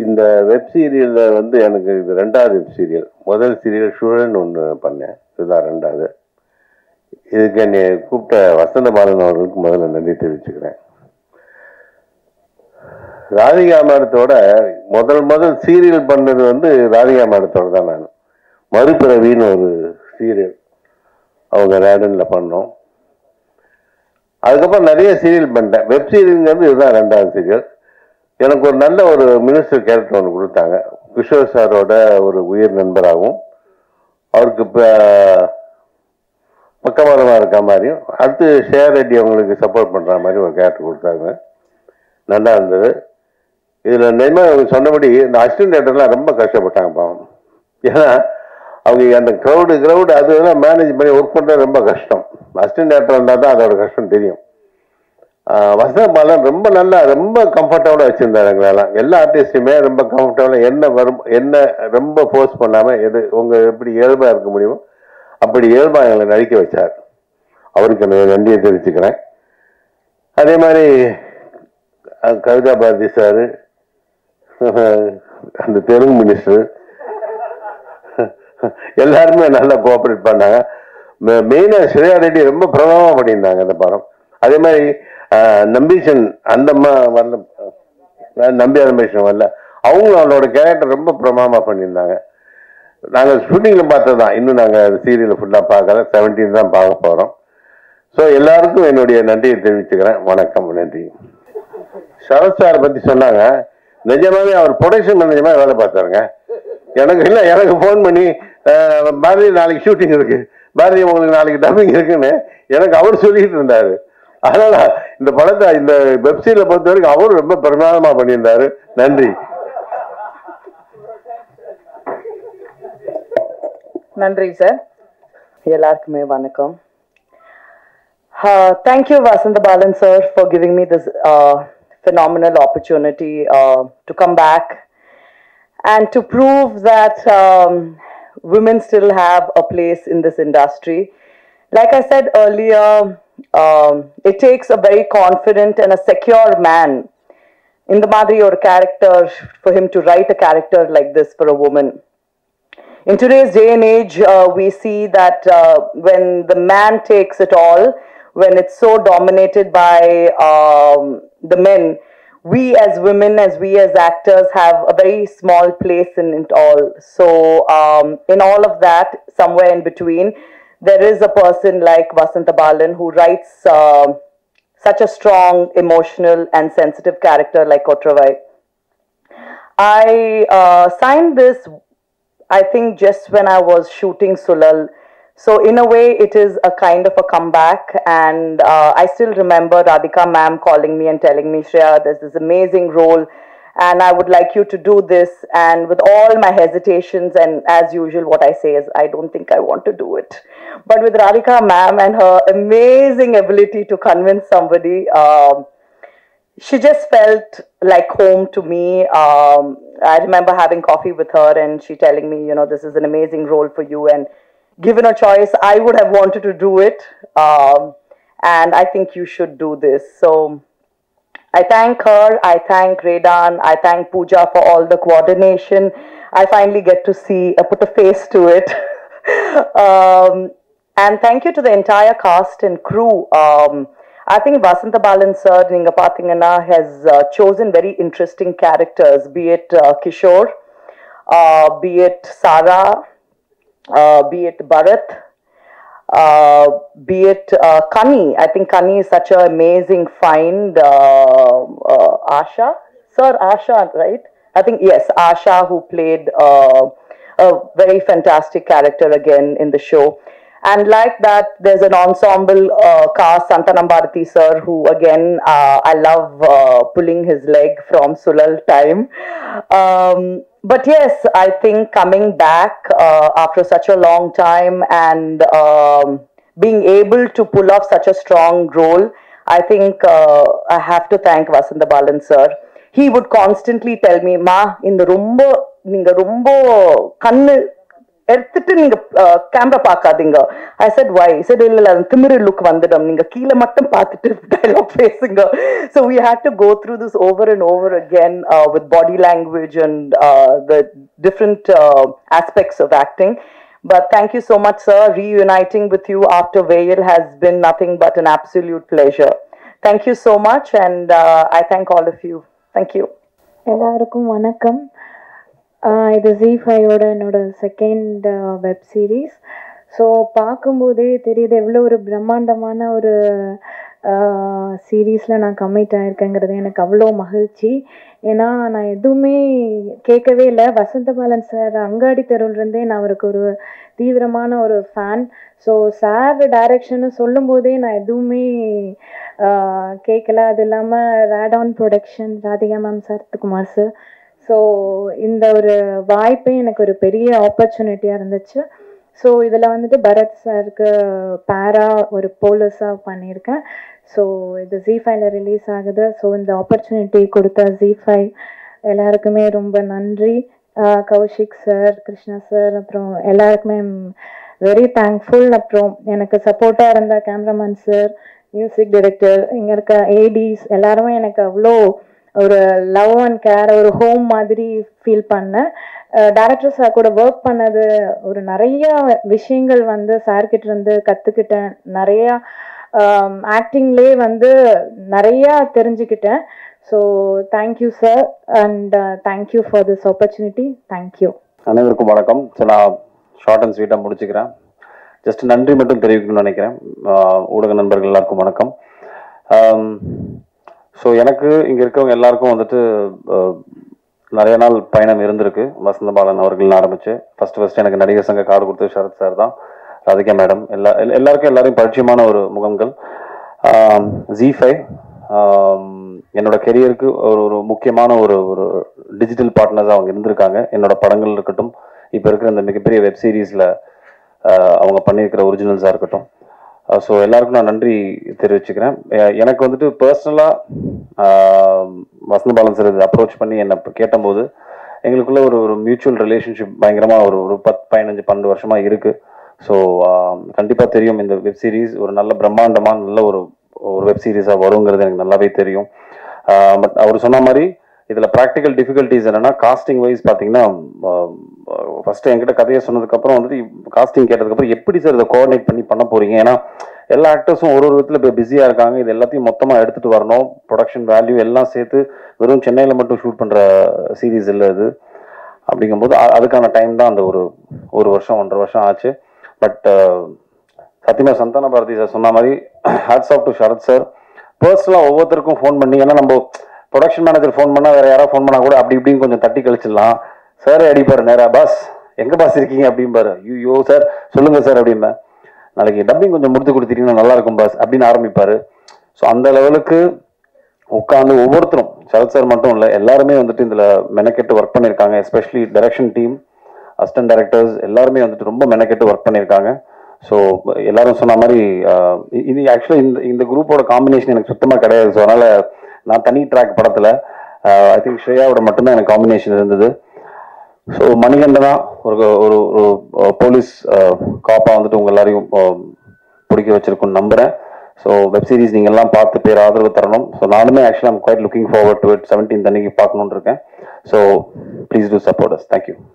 இந்த வெப் சீரியலில் வந்து எனக்கு இது 2வது வெப் சீரியல். முதல் சீரியல் ஷூரன் ஒன்று பண்ணேன், இதுதான் 2வது. இதுக்கு என்னை கூப்பிட்ட வசந்த பாலன் அவர்களுக்கு முதல்ல நன்றி தெரிவிச்சுக்கிறேன். ராதிகா மேடத்தோட முதல் சீரியல் பண்ணது வந்து ராதிகா மேடத்தோட தான். நான் மறுபிறவின்னு ஒரு சீரியல் அவங்க ரேடனில் பண்ணோம். அதுக்கப்புறம் நிறைய சீரியல் பண்ணிட்டேன். வெப் சீரியல்ங்கிறது இதுதான் 2வது சீரியல். எனக்கு ஒரு நல்ல ஒரு மினிஸ்டர் கேரக்டர் ஒன்று கொடுத்தாங்க. கிஷோர் சாரோட ஒரு உயிர் நண்பராகவும் அவருக்கு பக்கபலமாக இருக்க மாதிரியும், அடுத்து ஷேர் ரெட்டி அவங்களுக்கு சப்போர்ட் பண்ணுற மாதிரி ஒரு கேரக்டர் கொடுத்தாங்க. நல்லா இருந்தது. இதில் நிஜமாக சொன்னபடி இந்த அசிஸ்டன்ட் டேரக்டர்லாம் ரொம்ப கஷ்டப்பட்டாங்க பாவம். ஏன்னா அவங்க அந்த க்ரௌடு அதெல்லாம் மேனேஜ் பண்ணி ஒர்க் பண்ணுறது ரொம்ப கஷ்டம். அசிஸ்டன்ட் டேரக்டர் இருந்தால் தான் அதோட கஷ்டம் தெரியும். வசந்த பாலன் ரொம்ப நல்லா ரொம்ப கம்ஃபர்டபுளாக வச்சுருந்தாரு எங்களெல்லாம். எல்லா ஆர்டிஸ்ட்டுமே ரொம்ப கம்ஃபர்டபுளாக என்ன ரொம்ப ஃபோர்ஸ் பண்ணாமல் உங்கள் எப்படி இயல்பாக இருக்க முடியுமோ அப்படி இயல்பாக எங்களை நடிக்க வச்சார். அவருக்கு நான் நன்றியை தெரிவிச்சுக்கிறேன். அதே மாதிரி கவிதா பாரதி சார், அந்த தெலுங்கு மினிஸ்டர் எல்லாருமே நல்லா கோஆப்ரேட் பண்ணாங்க. மெயினாக ஸ்ரேயா ரெட்டி ரொம்ப பிரபலமாக பண்ணியிருந்தாங்க அந்த படம். அதே மாதிரி நம்பீஷன் அந்த வரல, நம்பியார் நம்பீஷன் வரல, அவங்களும் அவளோட கேரக்டர் ரொம்ப பிரமாதமாக பண்ணியிருந்தாங்க. நாங்கள் ஷூட்டிங்கில் பார்த்ததான், இன்னும் நாங்கள் சீரியலை ஃபுல்லாக பார்க்கல, 17 தான் பார்க்க போகிறோம். ஸோ எல்லாருக்கும் என்னுடைய நன்றியை தெரிவிச்சுக்கிறேன். வணக்கம், நன்றி. சரத் சாரை பற்றி சொன்னாங்க. நிஜமாவே அவர் ப்ரொடக்ஷன் மேனேஜமாக வேலை பார்த்தாருங்க. எனக்கு ஃபோன் பண்ணி பாரதி நாளைக்கு ஷூட்டிங் இருக்கு, பாரதி உங்களுக்கு நாளைக்கு டப்பிங் இருக்குன்னு எனக்கு அவர் சொல்லிட்டு இருந்தாரு. அதனால இந்த படத்தை இந்த வெப்சைட்ல பொறுத்த வரைக்கும் அவரும் ரொம்ப பிரமாதமா பண்ணியிருந்தாரு. நன்றி. நன்றி சார். எல்லாருக்குமே வணக்கம். Thank you Vasantha Balan sir for giving me this phenomenal opportunity to come back and to prove that women still have a place in this industry. Like I said earlier, it takes a very confident and a secure man in the madri or character for him to write a character like this for a woman. In today's day and age, we see that when the man takes it all, when it's so dominated by the men, we as women, we as actors have a very small place in it all. So in all of that, somewhere in between, there is a person like Vasantha Balan who writes such a strong, emotional and sensitive character like Kotravai. I signed this, I think, just when I was shooting Sulal. So in a way, it is a kind of a comeback. And I still remember Radhika ma'am calling me and telling me, Shreya, there's this amazing role and I would like you to do this. And with all my hesitations, and as usual, what I say is, I don't think I want to do it. But with Radhika ma'am and her amazing ability to convince somebody, she just felt like home to me. I remember having coffee with her and she telling me, you know, this is an amazing role for you, and given a choice, I would have wanted to do it. And I think you should do this. So I thank her, I thank Redan, I thank Pooja for all the coordination. I finally get to see, put a face to it. And thank you to the entire cast and crew. I think Vasantha Balan sir, Ninga Pathingana, has chosen very interesting characters, be it Kishore, be it Sara, be it Bharat, be it Kani. I think Kani is such an amazing find. Asha, right? I think, yes, Asha, who played a very fantastic character again in the show. And like that, there's an ensemble cast, Santanam Bharati sir, who again, I love pulling his leg from Sulal time. But yes, I think coming back after such a long time and being able to pull off such a strong role, I think I have to thank Vasantha Balan sir. He would constantly tell me, Ma, in the rumbo, ninga rumbo kannu எடுத்துட்டு நீங்க camera பார்க்காதீங்க. Eye set வை. He said இல்ல அது திமிரு look வந்துடும், நீங்க கீழே மட்டும் பார்த்துட்டு டயலாக் பேசுங்க. So we had to go through this over and over again with body language and the different aspects of acting. But thank you so much, sir. Reuniting with you after Veil has been nothing but an absolute pleasure. Thank you so much, and I thank all of you. Thank you. எல்லாருக்கும் வணக்கம். இது ZEE5ஓட என்னோட second web series. So பார்க்கும்போதே தெரியுது எவ்வளோ ஒரு பிரம்மாண்டமான ஒரு சீரீஸில் நான் கமிட் ஆகிருக்கேங்கிறது எனக்கு அவ்வளோ மகிழ்ச்சி. ஏன்னா நான் எதுவுமே கேட்கவே இல்லை. வசந்தபாலன் சார் அங்காடி தெருவிலேருந்தே நான் அவருக்கு ஒரு தீவிரமான ஒரு ஃபேன். ஸோ சார் டைரக்ஷன்னு சொல்லும்போதே நான் எதுவுமே கேட்கல. அது இல்லாமல் Radon production, Radhika ma'am, Sarathkumar sir. So இந்த ஒரு வாய்ப்பே எனக்கு ஒரு பெரிய ஆப்பர்ச்சுனிட்டியாக இருந்துச்சு. ஸோ இதில் வந்துட்டு பரத் சாருக்கு பேரா ஒரு போலீஸாக பண்ணியிருக்கேன். ஸோ இது ZEE5ல ரிலீஸ் ஆகுது. ஸோ இந்த ஆப்பர்ச்சுனிட்டி கொடுத்த ZEE5 எல்லாருக்குமே ரொம்ப நன்றி. கௌஷிக் சார், கிருஷ்ணா சார், அப்புறம் எல்லாருக்குமே வெரி தேங்க்ஃபுல். அப்புறம் எனக்கு சப்போர்ட்டாக இருந்த கேமராமேன் சார், மியூசிக் டைரக்டர், இங்கே இருக்க ஏடிஸ் எல்லாருமே எனக்கு அவ்வளோ ஒரு லவ் அண்ட் கேர், ஒரு ஹோம் மாதிரி ஃபீல் பண்ணேன். டைரக்டர் சார் கூட ஒர்க் பண்ணது ஒரு நிறைய விஷயங்கள் வந்து சார்கிட்ட இருந்து கற்றுக்கிட்டேன். நிறையா ஆக்டிங்லேயே வந்து நிறையா தெரிஞ்சுக்கிட்டேன். So thank you sir, and thank you for this opportunity. Thank you. அனைவருக்கும் வணக்கம். ஸோ நான் ஷார்ட் அண்ட் ஸ்வீட்டாக முடிச்சுக்கிறேன். ஜஸ்ட் நன்றி மட்டும் தெரிவிக்கணும்னு நினைக்கிறேன். ஊடக நண்பர்கள் எல்லாருக்கும் வணக்கம். ஸோ எனக்கு இங்கே இருக்கிறவங்க எல்லாருக்கும் வந்துட்டு நிறைய நாள் பயணம் இருந்திருக்கு. வசந்தபாலன் அவர்கள் ஆரம்பிச்சு ஃபர்ஸ்ட் எனக்கு நடிகர் சங்க கார்டு கொடுத்து ஷரத் சார் தான், ராதிகா மேடம், எல்லாரையும் பரிச்சயமான ஒரு முகங்கள். ZEE5 என்னோட கெரியருக்கு ஒரு முக்கியமான ஒரு டிஜிட்டல் பார்ட்னர்ஸாக அவங்க இருந்திருக்காங்க. என்னோட படங்கள் இருக்கட்டும், இப்போ இருக்கிற இந்த மிகப்பெரிய வெப் சீரீஸில் அவங்க பண்ணியிருக்கிற ஒரிஜினல்ஸாக இருக்கட்டும். ஸோ எல்லாருக்கும் நான் நன்றி தெரிவிச்சுக்கிறேன். எனக்கு வந்துட்டு பர்சனலாக வசந்தபாலன் சார் இது அப்ரோச் பண்ணி என்னை கேட்டபோது எங்களுக்குள்ள ஒரு மியூச்சுவல் ரிலேஷன்ஷிப் பயங்கரமாக ஒரு 10-15-12 வருஷமாக இருக்குது. ஸோ கண்டிப்பாக தெரியும் இந்த வெப் சீரிஸ் ஒரு நல்ல பிரம்மாண்டமான நல்ல ஒரு வெப் சீரிஸாக வருங்கிறது எனக்கு நல்லாவே தெரியும். பட் அவர் சொன்ன மாதிரி இதில் ப்ராக்டிக்கல் டிஃபிகல்ட்டிஸ் என்னென்னா, காஸ்டிங் வைஸ் பார்த்தீங்கன்னா ஃபஸ்ட்டு என்கிட்ட கதையை சொன்னதுக்கப்புறம் வந்துட்டு காஸ்டிங் கேட்டதுக்கப்புறம் எப்படி சார் இதை கோஆர்டினேட் பண்ணி பண்ண போகிறீங்க? ஏன்னா எல்லா ஆக்டர்ஸும் ஒரு விதத்தில் இப்போ பிஸியாக இருக்காங்க. இது எல்லாத்தையும் மொத்தமாக எடுத்துகிட்டு வரணும். ப்ரொடக்ஷன் வேல்யூ எல்லாம் சேர்த்து வெறும் சென்னையில் மட்டும் ஷூட் பண்ணுற சீரீஸ் இல்லை இது. அப்படிங்கும்போது அதுக்கான டைம் தான் அந்த ஒரு வருஷம் 1.5 வருஷம் ஆச்சு. பட் சத்தியமாக சந்தான பாரதி சார் சொன்ன மாதிரி hats off to Sharath sir. பர்சனலாக ஒவ்வொருத்தருக்கும் ஃபோன் பண்ணி, ஏன்னா நம்ம ப்ரொடக்ஷன் மேனேஜர் ஃபோன் பண்ணால் வேறு யாராவது ஃபோன் பண்ணால் கூட அப்படி இப்படின்னு கொஞ்சம் தட்டி கழிச்சிடலாம். சார் அடிப்பார் நேரா, பாஸ் எங்கே பாஸ் இருக்கீங்க அப்படிம்பாரு. ஐயோ சார் சொல்லுங்கள் சார் அப்படிம்பேன். நாளைக்கு டப்பிங் கொஞ்சம் முடித்து கொடுத்துட்டீங்கன்னா நல்லா இருக்கும் பாஸ் அப்படின்னு ஆரம்பிப்பார். ஸோ அந்த லெவலுக்கு உட்காந்து ஒவ்வொருத்தரும், சரத் சார் மட்டும் இல்லை, எல்லாருமே வந்துட்டு இதில் மெனக்கெட்டு ஒர்க் பண்ணியிருக்காங்க. Especially direction team, assistant directors எல்லாருமே வந்துட்டு ரொம்ப மெனக்கெட்டு ஒர்க் பண்ணியிருக்காங்க. ஸோ எல்லாரும் சொன்ன மாதிரி இது ஆக்சுவலாக இந்த குரூப்போட காம்பினேஷன் எனக்கு சுத்தமாக கிடையாது. ஸோ அதனால் நான் தனி ட்ராக் படத்தில் ஐ திங்க் ஸ்ரேயாவோட மட்டும்தான் எனக்கு காம்பினேஷன் இருந்தது. ஸோ மணிகண்டனா ஒரு போலீஸ் காப்பாக வந்துட்டு உங்கள் எல்லாரையும் பிடிக்க வச்சிருக்குன்னு நம்புகிறேன். ஸோ வெப் சீரிஸ் நீங்கள் எல்லாம் பார்த்து பேர் ஆதரவு தரணும். ஸோ நானுமே ஆக்சுவலாக I'm quite looking forward to it. 17th அன்னைக்கு பார்க்கணுன்னு இருக்கேன். So please do support us. Thank you.